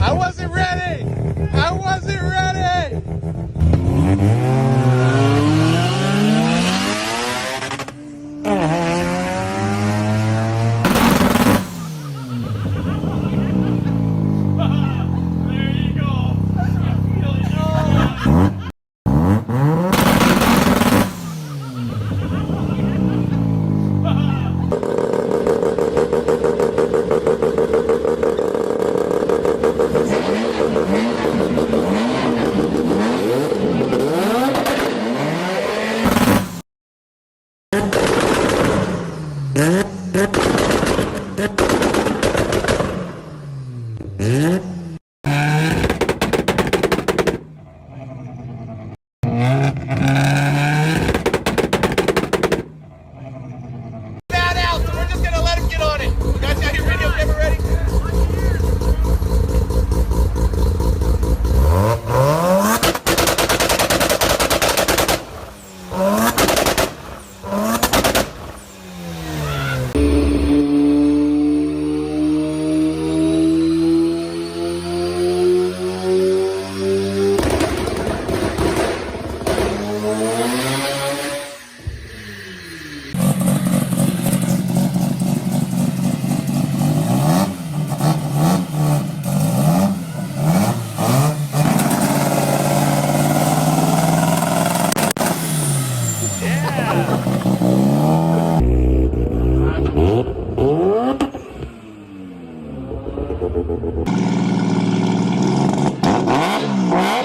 I wasn't ready! I wasn't ready! There you go. I feel it. Oh. Bad out, so we're just gonna let him get on it. You guys got your video camera ready? Yeah.